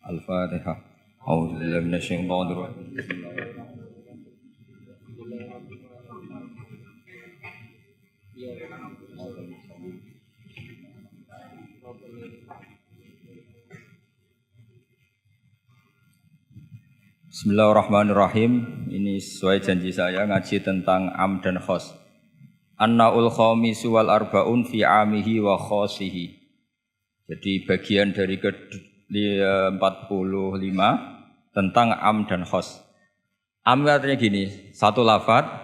Al-Fatihah. A'udzu billahi minasyaitonir rajim. Bismillahirrahmanirrahim. Ini sesuai janji saya ngaji tentang am dan khos. Annaul khamisu wal arbaun fi amihi wa khosihi. Jadi bagian dari ke-45 tentang am dan khos. Am artinya gini, satu lafadz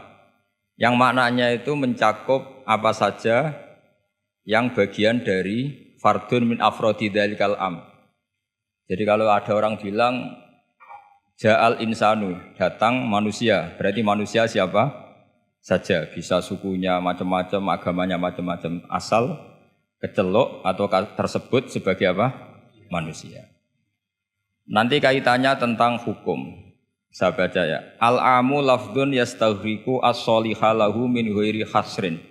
yang maknanya itu mencakup apa saja yang bagian dari fardun min afrodi dzalikal am. Jadi kalau ada orang bilang Ja'al insanu, datang manusia. Berarti manusia siapa saja. Bisa sukunya macam-macam, agamanya macam-macam. Asal kecelok atau tersebut sebagai apa? Manusia. Nanti kaitannya tentang hukum. Saya baca ya. Al-amu lafdun yastaghriqu as-soliha lahu min ghairi hasrin.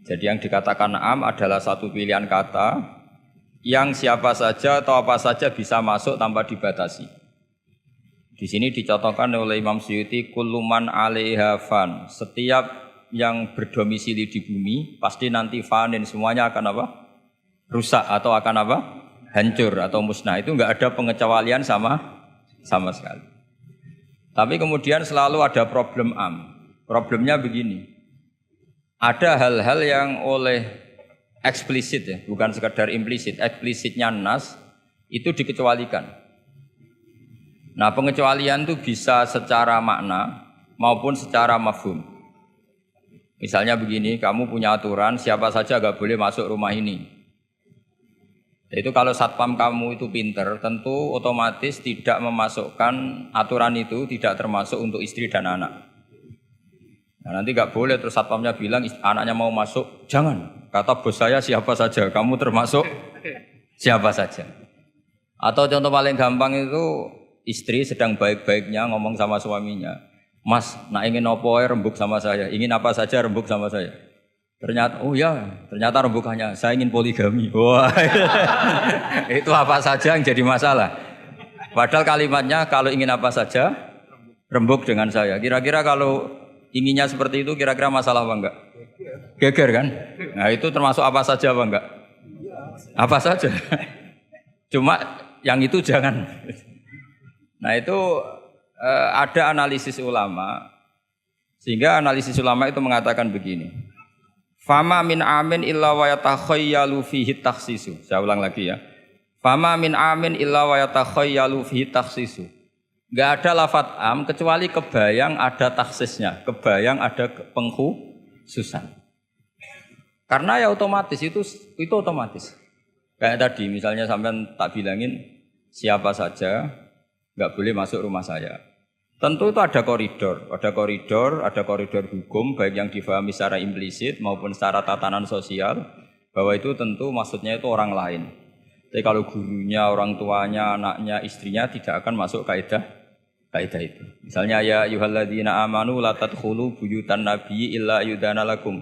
Jadi yang dikatakan am adalah satu pilihan kata yang siapa saja atau apa saja bisa masuk tanpa dibatasi. Di sini dicontohkan oleh Imam Suyuti kulluman 'alaiha fan. Setiap yang berdomisili di bumi pasti nanti fanin, semuanya akan apa? Rusak atau akan apa? Hancur atau musnah. Itu enggak ada pengecualian sama sekali. Tapi kemudian selalu ada problem am. Problemnya begini. Ada hal-hal yang oleh eksplisit ya, bukan sekedar implisit. Eksplisitnya nas itu dikecualikan. Nah, pengecualian itu bisa secara makna maupun secara mafhum. Misalnya begini, kamu punya aturan siapa saja enggak boleh masuk rumah ini. Itu kalau satpam kamu itu pinter, tentu otomatis tidak memasukkan aturan itu tidak termasuk untuk istri dan anak. Nah, nanti enggak boleh terus satpamnya bilang anaknya mau masuk, jangan. Kata bos saya siapa saja, kamu termasuk siapa saja. Atau contoh paling gampang itu istri sedang baik-baiknya ngomong sama suaminya, Mas, nak ingin apa rembuk sama saya, ingin apa saja rembuk sama saya. Ternyata, oh ya, ternyata rembukannya, saya ingin poligami. Wah, itu apa saja yang jadi masalah. Padahal kalimatnya kalau ingin apa saja, rembuk dengan saya. Kira-kira kalau inginnya seperti itu, kira-kira masalah apa enggak? Geger kan? Nah itu termasuk apa saja apa enggak? Apa saja. Cuma yang itu jangan. Nah itu ada analisis ulama, sehingga analisis ulama itu mengatakan begini. Fama min amin illa wa yatakhayyalu fihi takhsisu. Saya ulang lagi ya. Fama min amin illa wa yatakhayyalu fihi takhsisu. Enggak ada lafadz am kecuali kebayang ada takhsisnya, kebayang ada pengkhususan. Karena ya otomatis itu otomatis. Kayak tadi misalnya sampean tak bilangin siapa saja enggak boleh masuk rumah saya. Tentu itu ada koridor hukum baik yang difahami secara implisit maupun secara tatanan sosial bahwa itu tentu maksudnya itu orang lain. Tapi kalau gurunya, orang tuanya, anaknya, istrinya tidak akan masuk kaidah itu. Misalnya ya ayyuhalladzina amanu la tadkhulu buyutan nabiyyi illa yudana lakum.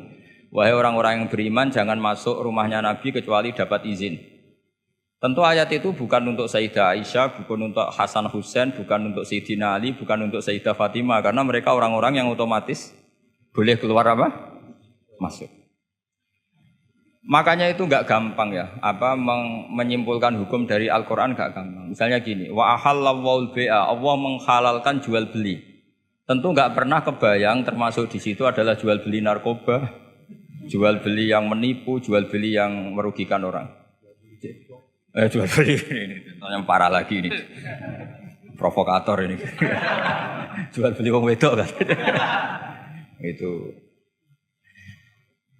Wahai orang-orang yang beriman jangan masuk rumahnya Nabi kecuali dapat izin. Tentu ayat itu bukan untuk Sayyidah Aisyah, bukan untuk Hasan Husain, bukan untuk Sayyidina Ali, bukan untuk Sayyidah Fatimah, karena mereka orang-orang yang otomatis boleh keluar apa? Masuk. Makanya itu enggak gampang ya, menyimpulkan hukum dari Al-Qur'an enggak gampang. Misalnya gini, wa ahallallahu al-bai'a, Allah menghalalkan jual beli. Tentu enggak pernah kebayang termasuk di situ adalah jual beli narkoba, jual beli yang menipu, jual beli yang merugikan orang. Jual beli ini yang parah lagi ini. Provokator ini. Jual beli wong wedok kan. Itu.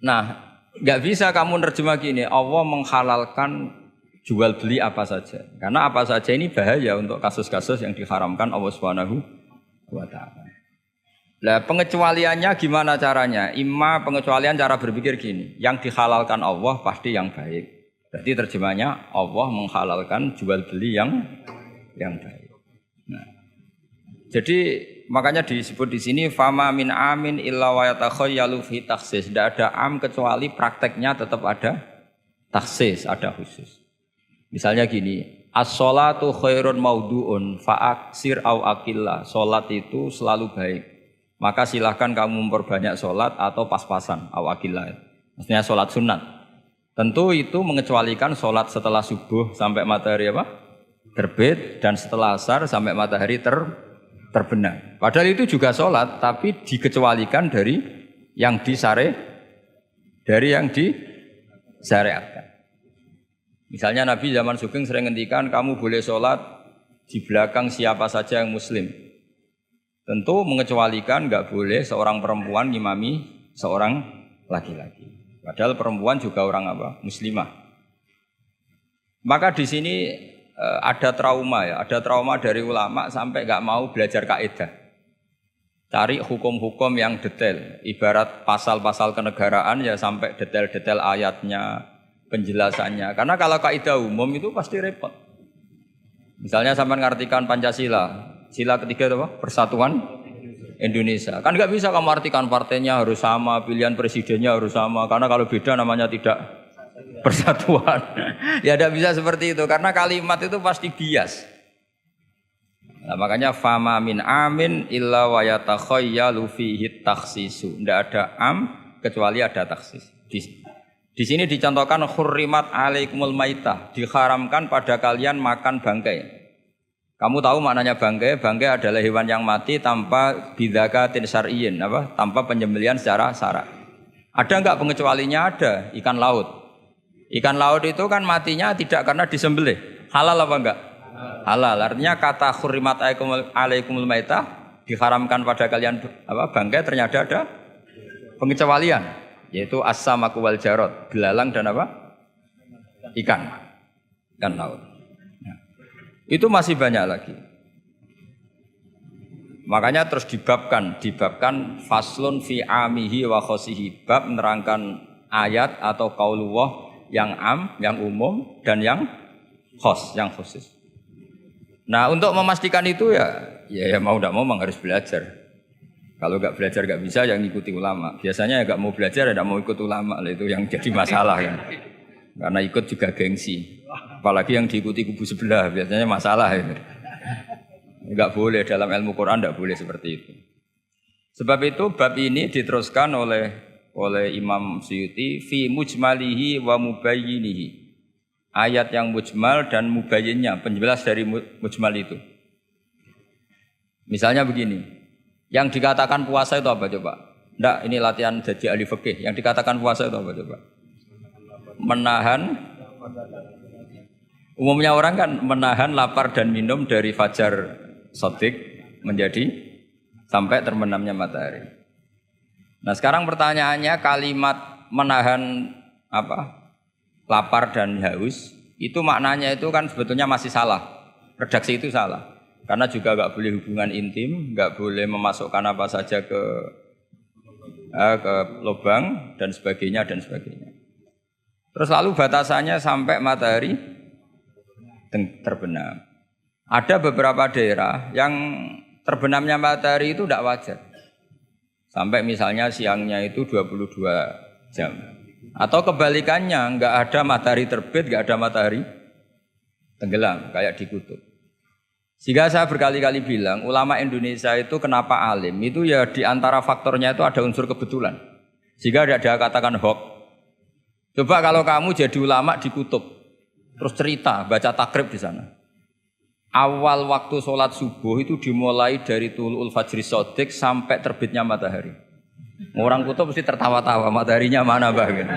Nah, enggak bisa kamu nerjemah gini, Allah menghalalkan jual beli apa saja. Karena apa saja ini bahaya untuk kasus-kasus yang diharamkan Allah Subhanahu wa taala. Lah pengecualiannya gimana caranya? Pengecualian cara berpikir gini, yang dihalalkan Allah pasti yang baik. Berarti terjemahnya Allah menghalalkan jual beli yang baik. Nah, jadi makanya disebut di sini fama min amin illa wa yatakhayyalu fi takhsis. Tidak ada am kecuali prakteknya tetap ada takhsis, ada khusus. Misalnya gini, As-sholatu khairun maudu'un fa'aksir au akillah. Salat itu selalu baik. Maka silahkan kamu memperbanyak salat atau pas-pasan au akillah. Maksudnya salat sunat. Tentu itu mengecualikan salat setelah subuh sampai matahari apa? Terbit dan setelah asar sampai matahari terbenam. Padahal itu juga salat tapi dikecualikan dari yang disyariatkan. Misalnya Nabi zaman Sugeng sering ngendikan kamu boleh sholat di belakang siapa saja yang muslim. Tentu mengecualikan enggak boleh seorang perempuan ngimami seorang laki-laki. Padahal perempuan juga orang apa? Muslimah. Maka di sini ada trauma ya, ada trauma dari ulama sampai enggak mau belajar kaidah. Cari hukum-hukum yang detail, ibarat pasal-pasal kenegaraan ya sampai detail-detail ayatnya, penjelasannya. Karena kalau kaidah umum itu pasti repot. Misalnya sampai ngartikan Pancasila, sila ketiga itu apa? Persatuan Indonesia. Kan nggak bisa kamu artikan partainya harus sama, pilihan presidennya harus sama. Karena kalau beda namanya tidak persatuan. Ya tidak bisa seperti itu. Karena kalimat itu pasti bias. Nah, makanya fama min amin illa wa yatakhayyalu fihi takhsisu. Tidak ada am kecuali ada taksis. Di sini dicontohkan hurrimat alaikumul maitah, diharamkan pada kalian makan bangkai. Kamu tahu maknanya bangkai? Bangkai adalah hewan yang mati tanpa bidzakatin syar'iyyin, apa? Tanpa penyembelihan secara syarak. Ada enggak pengecualinya? Ada, ikan laut. Ikan laut itu kan matinya tidak karena disembelih. Halal apa enggak? Halal. Artinya kata hurrimat alaikumul maitah diharamkan pada kalian apa? Bangkai ternyata ada pengecualian, yaitu as-samaku wal jarad, belalang dan apa? Ikan laut. Nah, itu masih banyak lagi. Makanya terus dibabkan faslun fi amihi wa khosihi, bab menerangkan ayat atau qaulullah yang am, yang umum dan yang khos, yang khusus. Nah, untuk memastikan itu ya mau tidak mau harus belajar. Kalau nggak belajar nggak bisa, yang ngikuti ulama. Biasanya nggak mau belajar, nggak mau ikut ulama, itu yang jadi masalah kan. Karena ikut juga gengsi. Apalagi yang diikuti kubu sebelah, biasanya masalah itu. Nggak boleh dalam ilmu Quran, nggak boleh seperti itu. Sebab itu bab ini diteruskan oleh Imam Suyuti fi mujmalihi wa mubayyinihi. Ayat yang mujmal dan mubayyinnya, penjelas dari mujmal itu. Misalnya begini. Yang dikatakan puasa itu apa coba? Enggak, ini latihan jadi ahli fikih. Yang dikatakan puasa itu apa coba? Menahan. Umumnya orang kan menahan lapar dan minum dari fajar shadiq menjadi sampai terbenamnya matahari. Nah, sekarang pertanyaannya kalimat menahan apa? Lapar dan haus itu maknanya itu kan sebetulnya masih salah. Redaksi itu salah. Karena juga nggak boleh hubungan intim, nggak boleh memasukkan apa saja ke lubang dan sebagainya. Terus lalu batasannya sampai matahari terbenam. Ada beberapa daerah yang terbenamnya matahari itu tidak wajar. Sampai misalnya siangnya itu 22 jam. Atau kebalikannya, nggak ada matahari terbit, nggak ada matahari tenggelam, kayak di kutub. Sehingga saya berkali-kali bilang, ulama Indonesia itu kenapa alim? Itu ya di antara faktornya itu ada unsur kebetulan. Sehingga tidak dia katakan hoax. Coba kalau kamu jadi ulama di kutub, terus cerita, baca takrib di sana. Awal waktu sholat subuh itu dimulai dari tulul fajri shadiq sampai terbitnya matahari. Orang kutub mesti tertawa-tawa, mataharinya mana bah? Gitu.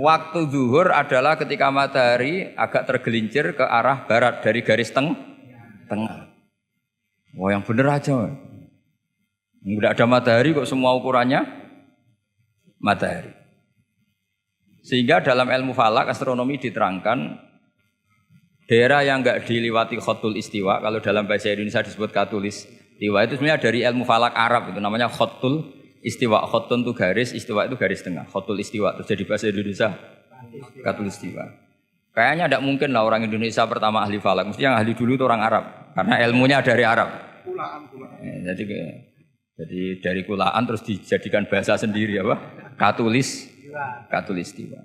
Waktu zuhur adalah ketika matahari agak tergelincir ke arah barat dari garis tengah. Wah, yang bener aja. Enggak ada matahari kok semua ukurannya matahari. Sehingga dalam ilmu falak astronomi diterangkan daerah yang enggak diliwati khotul istiwa, kalau dalam bahasa Indonesia disebut katul istiwa, itu sebenarnya dari ilmu falak Arab, itu namanya khotul istiwa. Khotun itu garis, istiwa itu garis tengah. Khotul istiwa terus jadi bahasa Indonesia katul istiwa. Kayaknya tidak mungkin lah orang Indonesia pertama ahli falak. Mesti yang ahli dulu itu orang Arab. Karena ilmunya dari Arab. Jadi dari kulaan terus dijadikan bahasa sendiri apa? Katulistiwa.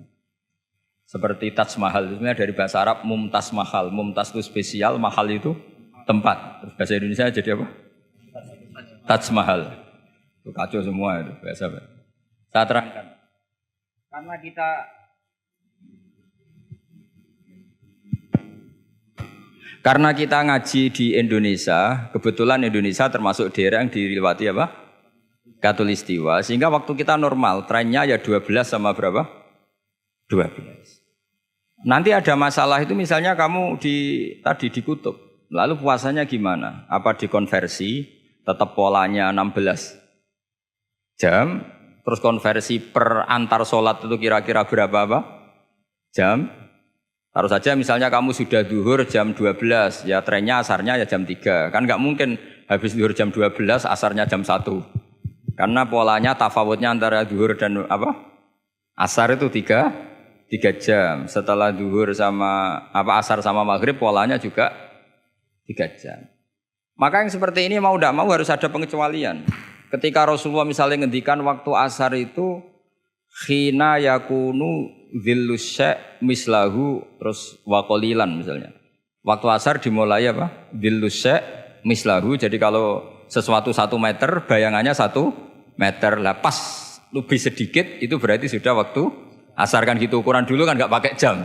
Seperti Taj Mahal, sebenarnya dari bahasa Arab Mumtaz Mahal. Mumtaz itu spesial, mahal itu tempat. Terus bahasa Indonesia jadi apa? Taj Mahal. Itu kacau semua itu bahasa. Saya terangkan. Karena kita ngaji di Indonesia, kebetulan Indonesia termasuk daerah yang dilewati apa? Katulistiwa. Sehingga waktu kita normal, trennya ya 12 sama berapa? 12. Nanti ada masalah itu misalnya kamu tadi di kutub. Lalu puasanya gimana? Apa dikonversi? Tetap polanya 16 jam. Terus konversi per antar sholat itu kira-kira berapa apa? Jam. Taruh saja misalnya kamu sudah duhur jam 12. Ya trennya asarnya ya jam 3. Kan nggak mungkin habis duhur jam 12 asarnya jam 1. Karena polanya tafawutnya antara duhur dan apa? Asar itu 3 jam. Setelah duhur sama asar sama maghrib polanya juga 3 jam. Maka yang seperti ini mau tidak mau harus ada pengecualian. Ketika Rasulullah misalnya ngendikan waktu asar itu khina yakunu dhillus syai' mislahu terus waqalilan misalnya. Waktu asar dimulai apa? Dhillus syai' mislahu. Jadi kalau sesuatu 1 meter bayangannya 1 meter. Lah pas lebih sedikit itu berarti sudah waktu asar kan gitu, ukuran dulu kan nggak pakai jam,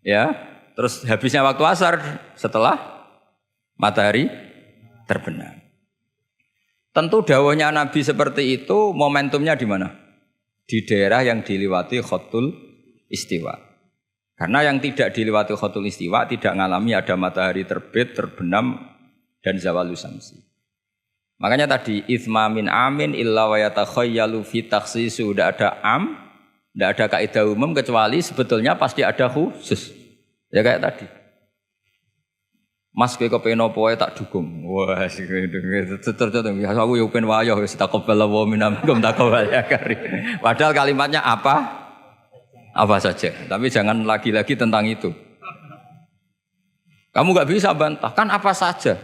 ya. Terus habisnya waktu asar setelah matahari terbenam. Tentu dawuhnya Nabi seperti itu, momentumnya di mana? Di daerah yang dilewati khotul istiwa. Karena yang tidak dilewati khotul istiwa tidak ngalami ada matahari terbit, terbenam dan zawalus syamsi. Makanya tadi itsma min amin illa wa yatakhayyalu fi takhsisu, udah ada am. Tidak ada kaidah umum kecuali sebetulnya pasti ada khusus. Ya kayak tadi. Mas kowe kepen opo tak dukung. Wah, terus aku yo pengen wayo wis taqabbal wa minkum taqabbal ya kari. Padahal kalimatnya apa? Apa saja. Tapi jangan lagi-lagi tentang itu. Kamu enggak bisa bantah, kan apa saja.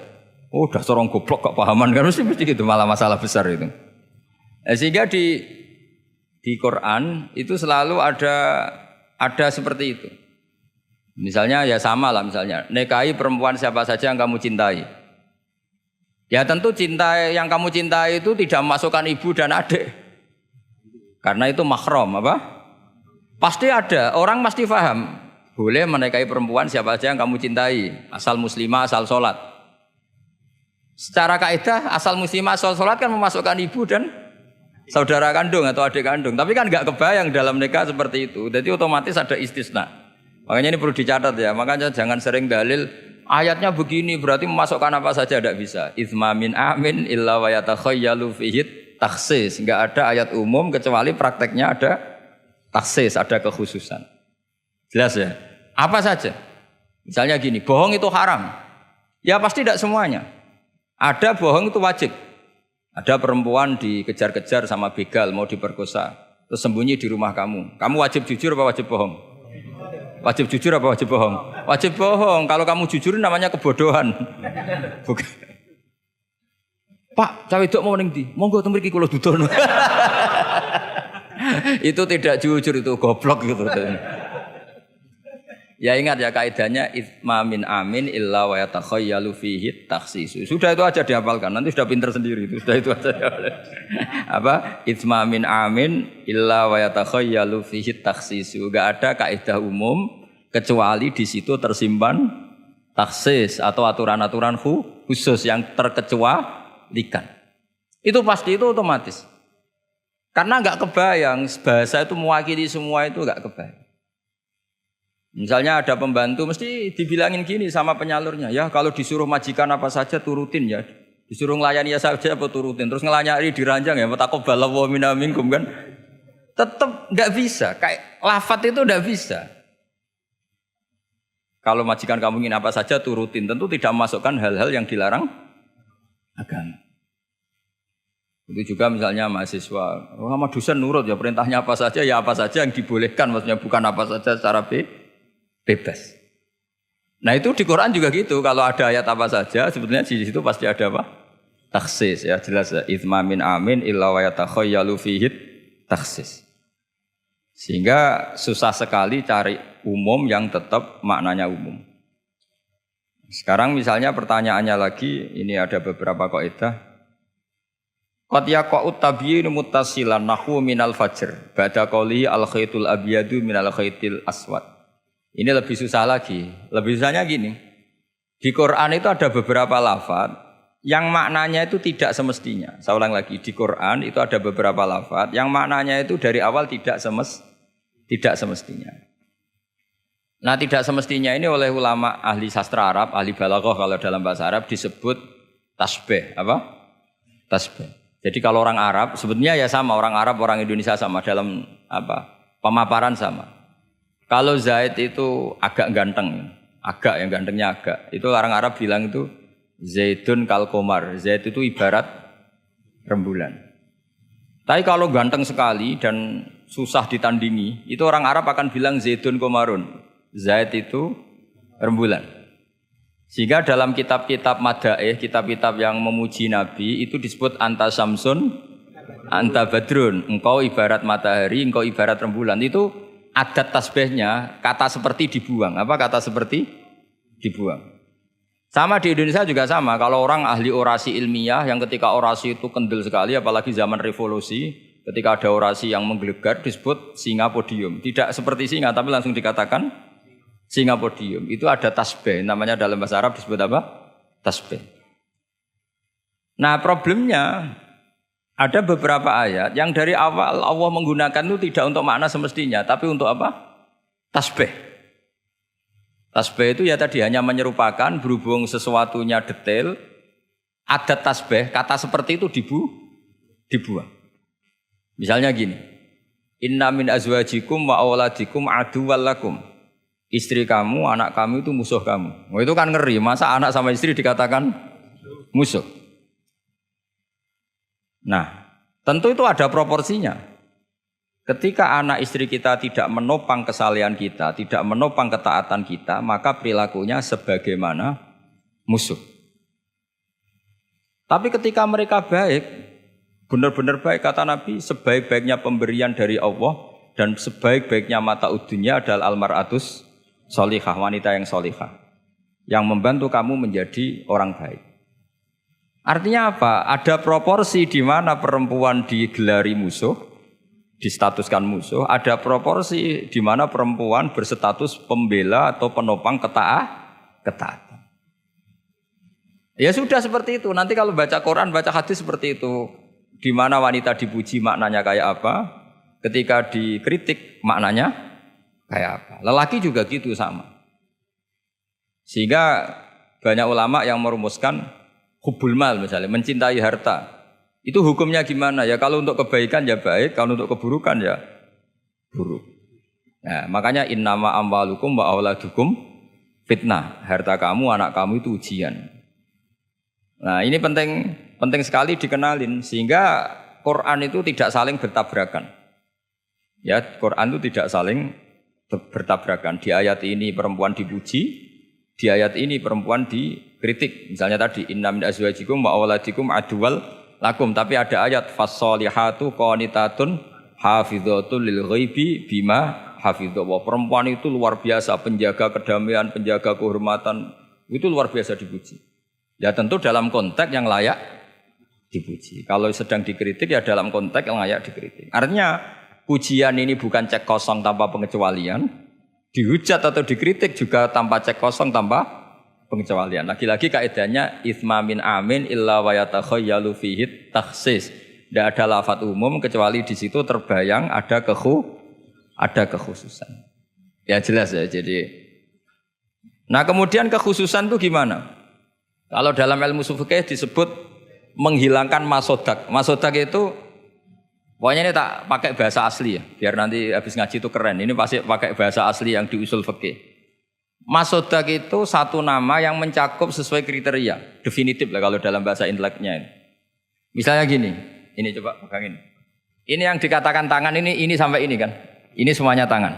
Oh, udah sorong goblok kok pahaman kan mesti gitu, malah masalah besar itu. Sehingga di Quran itu selalu ada seperti itu. Misalnya ya sama lah misalnya, nikahi perempuan siapa saja yang kamu cintai. Ya tentu cinta yang kamu cintai itu tidak memasukkan ibu dan adik. Karena itu mahram apa? Pasti ada, orang pasti paham. Boleh menikahi perempuan siapa saja yang kamu cintai, asal muslimah, asal sholat. Secara kaidah asal muslimah, asal sholat kan memasukkan ibu dan saudara kandung atau adik kandung. Tapi kan nggak kebayang dalam nikah seperti itu. Jadi otomatis ada istisna. Makanya ini perlu dicatat ya. Makanya jangan sering dalil ayatnya begini berarti memasukkan apa saja, tidak bisa. Itsma min amin illa wa yatakhayyalu fihi takhsis. Nggak ada ayat umum kecuali prakteknya ada takhsis, ada kekhususan. Jelas ya? Apa saja. Misalnya gini, bohong itu haram. Ya pasti tidak semuanya. Ada bohong itu wajib. Ada perempuan dikejar-kejar sama begal mau diperkosa, terus sembunyi di rumah kamu. Kamu wajib jujur apa wajib bohong? Wajib jujur apa wajib bohong? Wajib bohong. Kalau kamu jujur namanya kebodohan. Bukan. Pak, cawe dok mau ning ndi? Monggo teng mriki kula dudono. Itu tidak jujur, itu goblok gitu. Ya ingat ya kaidahnya itsma min amin illa wa yatakhayyalu fihi takhsis. Sudah itu aja dihafalkan, nanti sudah pintar sendiri itu. Sudah itu aja. Apa? Itsma min amin illa wa yatakhayyalu fihi takhsis. Enggak ada kaidah umum kecuali di situ tersimpan takhsis atau aturan-aturan khusus yang terkecualikan. Itu pasti, itu otomatis. Karena enggak kebayang bahasa itu mewakili semua, itu enggak kebayang. Misalnya ada pembantu mesti dibilangin gini sama penyalurnya, ya kalau disuruh majikan apa saja turutin ya, disuruh ngelayani ya saja apa turutin, terus ngelanyari diranjang ya, taqabbalallahu minna minkum kan, tetap nggak bisa, kayak lafadz itu nggak bisa. Kalau majikan kamu ingin apa saja turutin, tentu tidak memasukkan hal-hal yang dilarang agama. Itu juga misalnya mahasiswa, sama dosen nurut ya perintahnya apa saja ya apa saja yang dibolehkan, maksudnya bukan apa saja secara bebas. Nah itu di Quran juga gitu. Kalau ada ayat apa saja, sebetulnya di situ pasti ada apa? Takhsis ya, jelas ya. Itsma min amin illa wa yatakhayyalu fihi takhsis. Sehingga susah sekali cari umum yang tetap maknanya umum. Sekarang misalnya pertanyaannya lagi, ini ada beberapa kaidah. Qad yaqa'u tabyinu muttasilan nahwu minal fajr ba'da qouli al khaitul abyadu minal khaitil aswad. Ini lebih susah lagi. Lebih susahnya gini. Di Quran itu ada beberapa lafaz yang maknanya itu tidak semestinya. Saya ulang lagi, di Quran itu ada beberapa lafaz yang maknanya itu dari awal tidak semestinya. Nah, tidak semestinya ini oleh ulama ahli sastra Arab, ahli balaghah kalau dalam bahasa Arab disebut tasbih. Apa? Tasbih. Jadi kalau orang Arab, sebetulnya ya sama, orang Arab, orang Indonesia sama dalam pemaparan sama. Kalau Zaid itu agak ganteng, yang gantengnya agak. Itu orang Arab bilang itu Zaidun kal qamar. Zaid itu ibarat rembulan. Tapi kalau ganteng sekali dan susah ditandingi, itu orang Arab akan bilang Zaidun qamarun. Zaid itu rembulan. Sehingga dalam kitab-kitab madaih, kitab-kitab yang memuji Nabi itu disebut anta samsun, anta badrun. Engkau ibarat matahari, engkau ibarat rembulan. Itu adat tasbihnya, kata seperti dibuang. Apa kata seperti? Dibuang. Sama di Indonesia juga sama. Kalau orang ahli orasi ilmiah yang ketika orasi itu kendel sekali, apalagi zaman revolusi, ketika ada orasi yang menggelegar disebut singa podium. Tidak seperti singa, tapi langsung dikatakan singa podium. Itu ada tasbih, namanya dalam bahasa Arab disebut apa? Tasbih. Nah, problemnya ada beberapa ayat yang dari awal Allah menggunakan itu tidak untuk makna semestinya, tapi untuk apa? Tasbih. Tasbih itu ya tadi hanya menyerupakan, berhubung sesuatunya detail, adat tasbih, kata seperti itu dibuang. Misalnya gini, inna min azwajikum wa auladikum aduwwal lakum. Istri kamu, anak kamu itu musuh kamu. Oh, itu kan ngeri, masa anak sama istri dikatakan musuh. Nah, tentu itu ada proporsinya. Ketika anak istri kita tidak menopang kesalehan kita, tidak menopang ketaatan kita, maka perilakunya sebagaimana musuh. Tapi ketika mereka baik, benar-benar baik, kata Nabi, sebaik-baiknya pemberian dari Allah dan sebaik-baiknya mata udunya adalah almar'atus solihah, wanita yang solihah, yang membantu kamu menjadi orang baik. Artinya apa? Ada proporsi di mana perempuan digelari musuh, distatuskan musuh. Ada proporsi di mana perempuan berstatus pembela atau penopang ketaatan. Ya sudah seperti itu. Nanti kalau baca Quran, baca hadis seperti itu. Di mana wanita dipuji maknanya kayak apa? Ketika dikritik maknanya kayak apa? Lelaki juga gitu sama. Sehingga banyak ulama yang merumuskan hubbul mal misalnya, mencintai harta. Itu hukumnya gimana? Ya kalau untuk kebaikan ya baik, kalau untuk keburukan ya buruk. Nah, makanya innama amwalukum wa auladukum fitnah. Harta kamu, anak kamu itu ujian. Nah, ini penting sekali dikenalin sehingga Quran itu tidak saling bertabrakan. Ya, Quran itu tidak saling bertabrakan. Di ayat ini perempuan dipuji, di ayat ini perempuan dikritik. Misalnya tadi inna min azwajikum wa auladikum aduwwal lakum, tapi ada ayat fassolihatu qanitatun hafidhatun lil ghaibi bima hafidha. Perempuan itu luar biasa, penjaga kedamaian, penjaga kehormatan, itu luar biasa dipuji. Ya tentu dalam konteks yang layak dipuji. Kalau sedang dikritik ya dalam konteks yang layak dikritik. Artinya pujian ini bukan cek kosong tanpa pengecualian, dihujat atau dikritik juga tanpa cek kosong tanpa pengecualian. Lagi-lagi kaidahnya itsma min amin illa wa yatakhayyalu fihi takhsis. Tidak ada lafaz umum kecuali di situ terbayang ada kekhususan. Ya jelas ya. Jadi, nah kemudian kekhususan itu gimana? Kalau dalam ilmu fikih disebut menghilangkan masodak. Masodak itu pokoknya ini tak pakai bahasa asli ya, biar nanti habis ngaji itu keren. Ini pasti pakai bahasa asli yang di usul fikih. Masodak itu satu nama yang mencakup sesuai kriteria, definitif lah kalau dalam bahasa inteleknya ini. Misalnya gini, ini coba pegangin. Ini yang dikatakan tangan ini sampai ini kan. Ini semuanya tangan.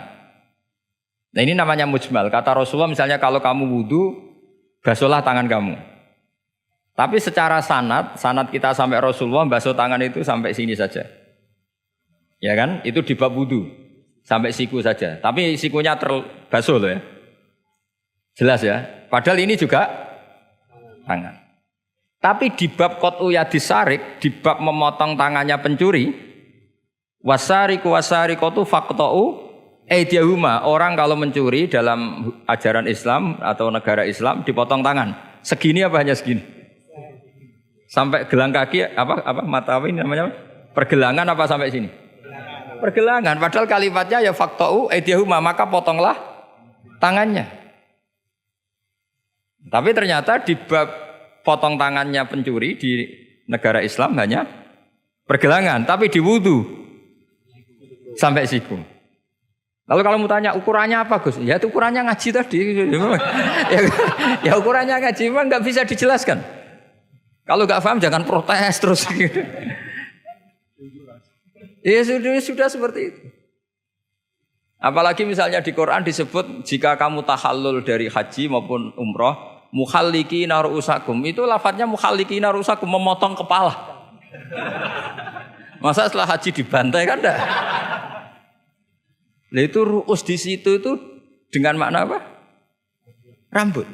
Nah ini namanya mujmal. Kata Rasulullah misalnya kalau kamu wudu, basuhlah tangan kamu. Tapi secara sanad kita sampai Rasulullah basuh tangan itu sampai sini saja. Ya kan? Itu di bab wudu. sampai siku saja. Tapi sikunya terbasuh loh ya. Jelas ya. Padahal ini juga tangan. Tapi di bab qat'u yadis sarik, di bab memotong tangannya pencuri, wasariqu wasariqatu faqta'u aydiyahuma. Orang kalau mencuri dalam ajaran Islam atau negara Islam dipotong tangan. Segini apa hanya segini? Sampai gelang kaki apa mata ini namanya? Pergelangan apa sampai sini? Pergelangan. Padahal kalimatnya ya faqta'u aydiyahuma, maka potonglah tangannya. Tapi ternyata di bab potong tangannya pencuri di negara Islam hanya pergelangan, tapi di wudu sampai siku. Lalu kalau mau tanya ukurannya apa Gus? Ya itu ukurannya ngaji tadi. Ya ukurannya ngaji memang nggak bisa dijelaskan. Kalau nggak paham jangan protes terus. Ya sudah seperti itu. Apalagi misalnya di Quran disebut jika kamu tahallul dari haji maupun umroh, muhallikina ru'usakum, itu lafadznya muhallikina ru'usakum, memotong kepala. Masa setelah haji dibantai kan enggak? Nah itu ru'us di situ itu dengan makna apa? Rambut.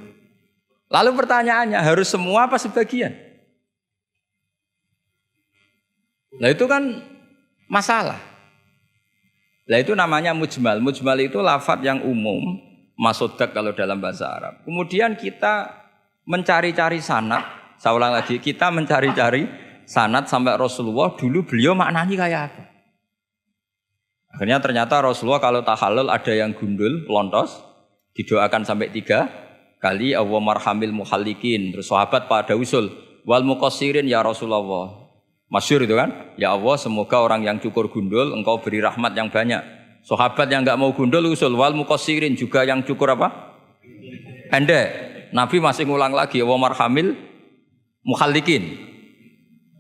Lalu pertanyaannya harus semua apa sebagian? Nah itu kan masalah. Nah itu namanya mujmal. Mujmal itu lafadz yang umum, masodak kalau dalam bahasa Arab. Kemudian kita mencari-cari sanad. Saya ulang lagi, kita mencari-cari sanad sampai Rasulullah dulu beliau maknanya kayak apa. Akhirnya ternyata Rasulullah kalau tahallul ada yang gundul, pelontos, didoakan sampai 3 kali, Allah marhamil muhallikin. Terus sahabat pada usul, wal muqassirin ya Rasulullah. Masyhur itu kan, ya Allah semoga orang yang cukur gundul engkau beri rahmat yang banyak. Sahabat yang enggak mau gundul usul wal muqassirin, juga yang cukur apa? Pendek. Nabi masih ngulang lagi wa marhamil muhallikin.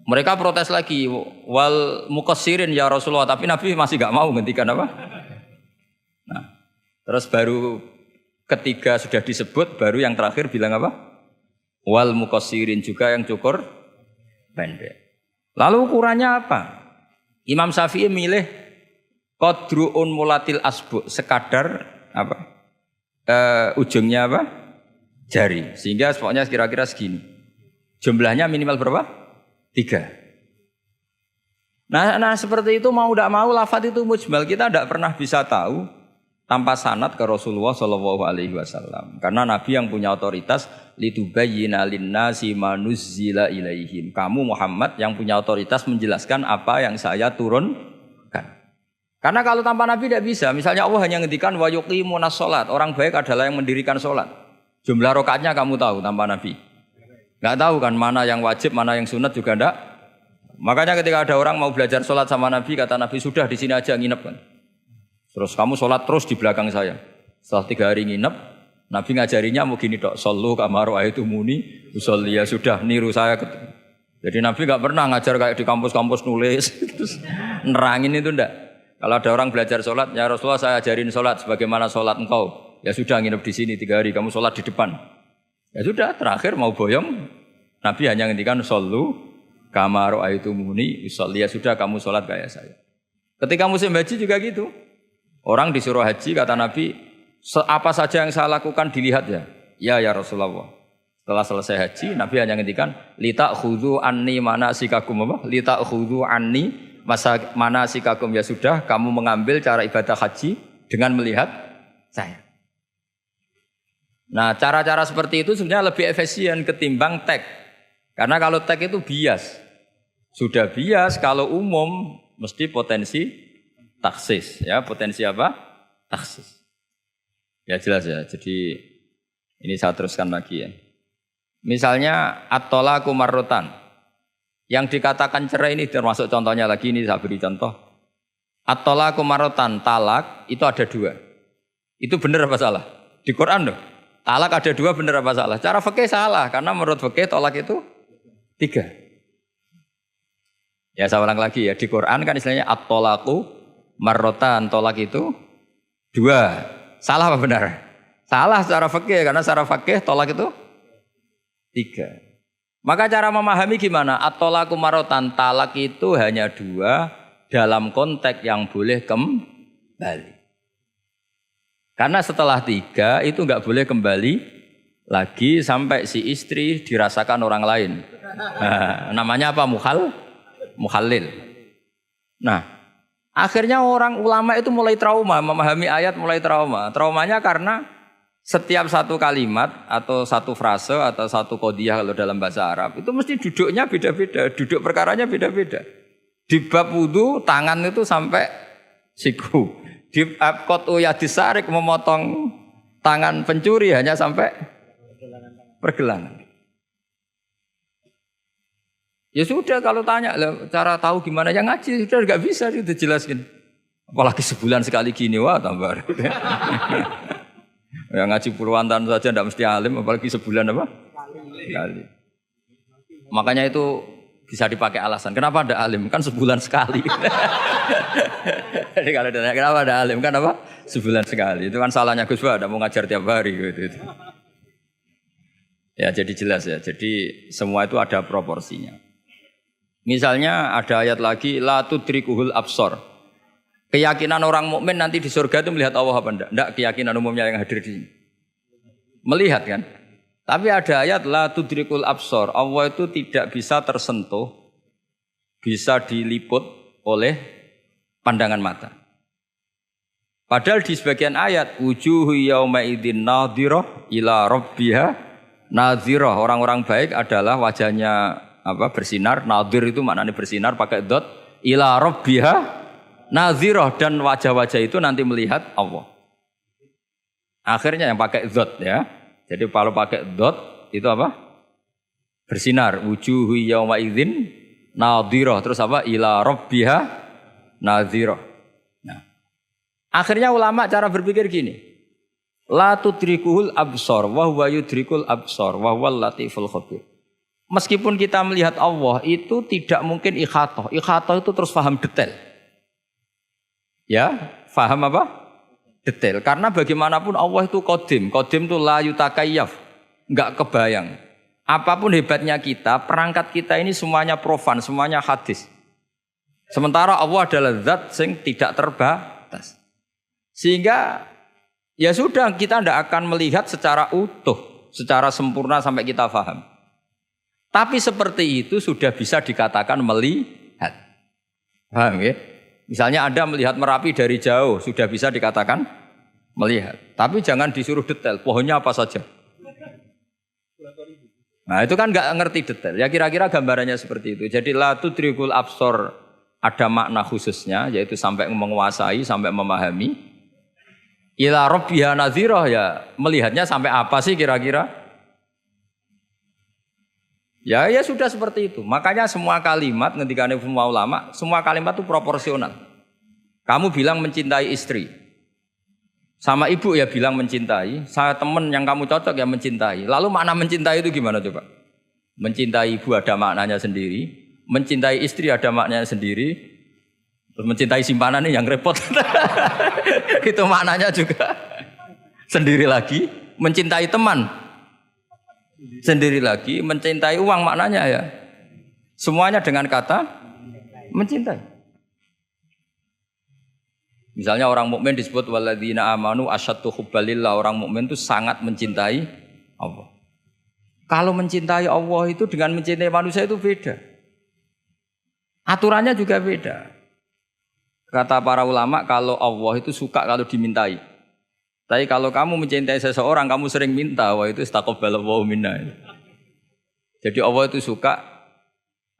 Mereka protes lagi wal muqassirin ya Rasulullah, tapi Nabi masih enggak mau ngendikan apa? Nah, terus baru ketiga sudah disebut, baru yang terakhir bilang apa? Wal muqassirin, juga yang cukur pendek. Lalu ukurannya apa? Imam Syafi'i milih qadru'un mulatil asbu, sekadar apa? Ujungnya apa? Jari. Sehingga pokoknya kira-kira segini. Jumlahnya minimal berapa? 3. Nah seperti itu mau tidak mau lafadz itu mujmal. Kita tidak pernah bisa tahu tanpa sanad ke Rasulullah SAW. Karena Nabi yang punya otoritas litubayyina linnasi ma nuzzila ilaihim. Kamu Muhammad yang punya otoritas menjelaskan apa yang saya turunkan. Karena kalau tanpa Nabi tidak bisa. Misalnya Allah hanya ngendikan wa yuqimunas shalat. Orang baik adalah yang mendirikan sholat. Jumlah rakaatnya kamu tahu tanpa Nabi. Enggak tahu kan mana yang wajib, mana yang sunat juga enggak. Makanya ketika ada orang mau belajar sholat sama Nabi, kata Nabi sudah di sini aja nginep kan. Terus kamu sholat terus di belakang saya. Setelah 3 hari nginep, Nabi ngajarinya mau gini dok, sallu kama ra'aitumuni usolli, ya sudah niru saya. Jadi Nabi nggak pernah ngajar kayak di kampus-kampus nulis, terus nerangin itu ndak. Kalau ada orang belajar sholat, ya Rasulullah saya ajarin sholat, sebagaimana sholat engkau. Ya sudah nginep di sini 3 hari, kamu sholat di depan. Ya sudah, terakhir mau boyong, Nabi hanya ngendikan sallu kama ra'aitumuni usolli, ya sudah kamu sholat kayak saya. Ketika musim haji juga gitu. Orang disuruh haji, kata Nabi, apa saja yang saya lakukan dilihat ya. Ya Rasulullah. Setelah selesai haji, Nabi hanya ngendikan, litakhudhu anni manasikakum apa? Litakhudhu anni manasikakum, ya sudah, kamu mengambil cara ibadah haji dengan melihat saya. Nah, cara-cara seperti itu sebenarnya lebih efisien ketimbang tag. Karena kalau tag itu bias. Sudah bias, kalau umum mesti potensi taksis, ya potensi apa? Taksis. Ya jelas ya. Jadi ini saya teruskan lagi ya. Misalnya at-talaqu marratan. Yang dikatakan cerai ini termasuk contohnya lagi, ini saya beri contoh. At-talaqu marratan, talak itu ada 2. Itu benar apa salah? Di Quran loh. Talak ada 2, benar apa salah? Cara fikih salah, karena menurut fikih talak itu 3. Ya saya ulang lagi ya. Di Quran kan istilahnya at-talaqu marrotan, tolak itu 2. Salah apa benar? Salah secara fikih, karena secara fikih tolak itu 3. Maka cara memahami gimana? At-tolaku marrotan, talak itu hanya 2 dalam konteks yang boleh kembali. Karena setelah 3 itu enggak boleh kembali lagi sampai si istri dirasakan orang lain. Nah, namanya apa? Mukhallil. Nah, akhirnya orang ulama itu mulai trauma, memahami ayat mulai trauma. Traumanya karena setiap satu kalimat atau satu frase atau satu qodiyah kalau dalam bahasa Arab itu mesti duduknya beda-beda, duduk perkaranya beda-beda. Di bab wudu tangan itu sampai siku. Di bab qat'u yadis sarik memotong tangan pencuri hanya sampai pergelangan. Ya sudah kalau tanya cara tahu gimana yang ngaji sudah nggak bisa itu jelaskan. Apalagi sebulan sekali gini wah tambah. Yang ngaji puluhan tahun saja tidak mesti alim apalagi sebulan apa? Sekali. Makanya itu bisa dipakai alasan. Kenapa ada alim? Kan sebulan sekali. Jadi kalau ditanya kenapa ada alim kan apa? Sebulan sekali. Itu kan salahnya Gus Ba, ada mau ngajar tiap hari gitu. Ya jadi jelas ya. Jadi semua itu ada proporsinya. Misalnya ada ayat lagi la tudrikuhul absor. Keyakinan orang mukmin nanti di surga itu melihat Allah apa enggak? Enggak keyakinan umumnya yang hadir di sini. Melihat kan? Tapi ada ayat la tudrikul absor. Allah itu tidak bisa tersentuh, bisa diliput oleh pandangan mata. Padahal di sebagian ayat wujuhu yauma idzin nadhirah ila rabbiha nadhirah. Orang-orang baik adalah wajahnya bersinar, nadhir itu maknanya bersinar pakai dot, ila rabbiha nadhirah dan wajah-wajah itu nanti melihat Allah. Akhirnya yang pakai dot ya. Jadi kalau pakai dot itu apa? Bersinar, wujuhu yauma idzin nadhirah terus apa? Ila rabbiha nadhirah. Nah. Akhirnya ulama cara berpikir gini. La tudrikuhul absor wa huwa yudrikul absor wa huwal latiful khabir. Meskipun kita melihat Allah itu tidak mungkin ikhatoh. Ikhatoh itu terus paham detail. Ya, paham apa? Detail. Karena bagaimanapun Allah itu qadim. Qadim itu la yutakayyaf. Enggak kebayang. Apapun hebatnya kita, perangkat kita ini semuanya profan, semuanya hadis. Sementara Allah adalah zat yang tidak terbatas. Sehingga ya sudah kita tidak akan melihat secara utuh, secara sempurna sampai kita paham. Tapi seperti itu sudah bisa dikatakan melihat. Paham ya? Misalnya Anda melihat Merapi dari jauh, sudah bisa dikatakan melihat. Tapi jangan disuruh detail, pohonnya apa saja. Nah itu kan nggak ngerti detail. Ya kira-kira gambarannya seperti itu. Jadi la tudrikul absor ada makna khususnya, yaitu sampai menguasai, sampai memahami. Ila rabbiha nadhirah ya melihatnya sampai apa sih kira-kira? Ya sudah seperti itu. Makanya semua kalimat ketika semua ulama, semua kalimat itu proporsional. Kamu bilang mencintai istri. Sama ibu ya bilang mencintai. Saya teman yang kamu cocok ya mencintai. Lalu makna mencintai itu gimana coba? Mencintai ibu ada maknanya sendiri. Mencintai istri ada maknanya sendiri. Terus mencintai simpanan ini yang repot. Itu maknanya juga sendiri lagi. Mencintai teman sendiri lagi, mencintai uang maknanya ya. Semuanya dengan kata mencintai. Misalnya orang mukmin disebut walladzina amanu asyaddu hubbalillah. Orang mukmin itu sangat mencintai Allah. Kalau mencintai Allah itu dengan mencintai manusia itu beda. Aturannya juga beda. Kata para ulama kalau Allah itu suka kalau dimintai. Tapi kalau kamu mencintai seseorang, kamu sering minta, wah itu istaqabbalallahu minna. Jadi Allah itu suka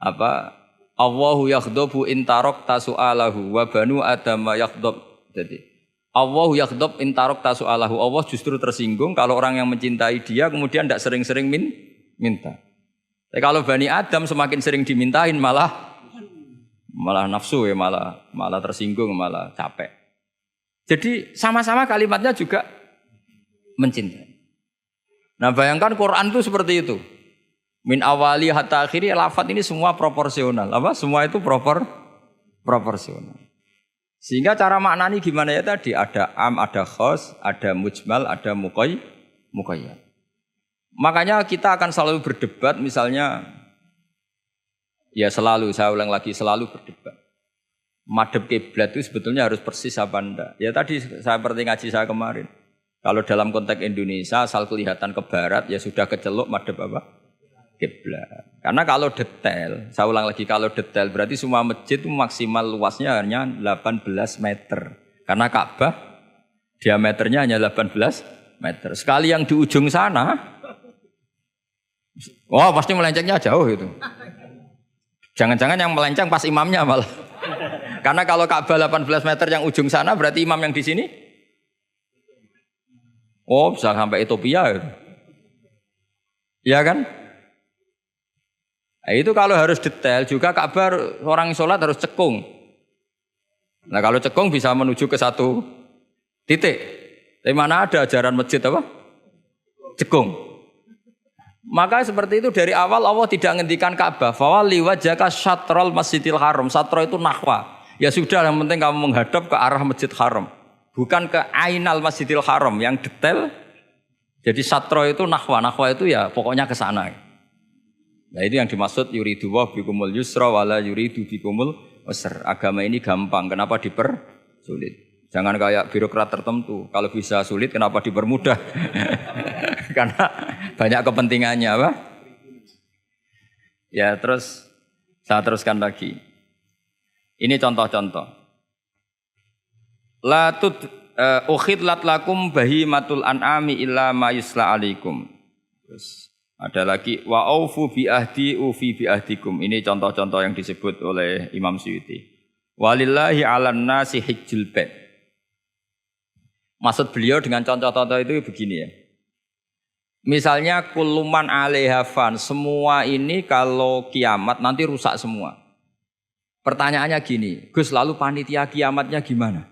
Allahu yaghdabu in tarakta su'alahu wa banu adama yaghdab. Jadi Allahu yaghdabu in tarakta su'alahu. Allah justru tersinggung kalau orang yang mencintai dia kemudian tidak sering-sering minta. Tapi kalau Bani Adam semakin sering dimintain malah nafsu ya, malah tersinggung, malah capek. Jadi sama-sama kalimatnya juga mencintai. Nah bayangkan Quran itu seperti itu. Min awali hatta akhiri lafaz ini semua proporsional. Semua itu proporsional. Sehingga cara maknani gimana ya tadi? Ada am, ada khos, ada mujmal, ada muqayyad. Makanya kita akan selalu berdebat misalnya. Ya selalu, saya ulang lagi, selalu berdebat. Madhab kiblat itu sebetulnya harus persis apa enggak? Ya tadi saya seperti ngaji saya kemarin. Kalau dalam konteks Indonesia asal kelihatan ke barat ya sudah keceluk madhep apa? Kiblat. Karena kalau detail, saya ulang lagi kalau detail berarti semua masjid itu maksimal luasnya hanya 18 meter. Karena Ka'bah diameternya hanya 18 meter. Sekali yang di ujung sana, wah pasti melencengnya jauh itu. Jangan-jangan yang melenceng pas imamnya malah. Karena kalau Ka'bah 18 meter yang ujung sana berarti imam yang di sini, oh bisa sampai Ethiopia gitu. Iya kan? Nah, itu kalau harus detail juga Ka'bah orang sholat harus cekung. Nah kalau cekung bisa menuju ke satu titik. Tapi mana ada ajaran masjid apa? Cekung. Maka seperti itu dari awal Allah tidak menghentikan Ka'bah. Fawalli wajhaka syatrul masjidil haram. Satro itu nahwa. Ya sudah yang penting kamu menghadap ke arah masjid haram. Bukan ke ainal masjidil haram yang detail. Jadi satro itu nahwa. Nahwa itu ya pokoknya ke sana. Nah itu yang dimaksud yuridu wa bikumul yusra wala yuridu bikumul usra. Agama ini gampang, kenapa dipersulit? Jangan kayak birokrat tertentu, kalau bisa sulit kenapa dipermudah? Karena banyak kepentingannya apa? Ya terus saya teruskan lagi. Ini contoh-contoh. La tud ukhidlat lakum bahimatul an'ami illa ma yusla alaikum. Terus ada lagi wa aufu bi ahdi ufi bi ahdikum. Ini contoh-contoh yang disebut oleh Imam Suyuti. Walillahi 'alan nasi hajjul bait. Maksud beliau dengan contoh-contoh itu begini ya. Misalnya kulluman 'alaiha fan, semua ini kalau kiamat nanti rusak semua. Pertanyaannya gini, Gus lalu panitia kiamatnya gimana?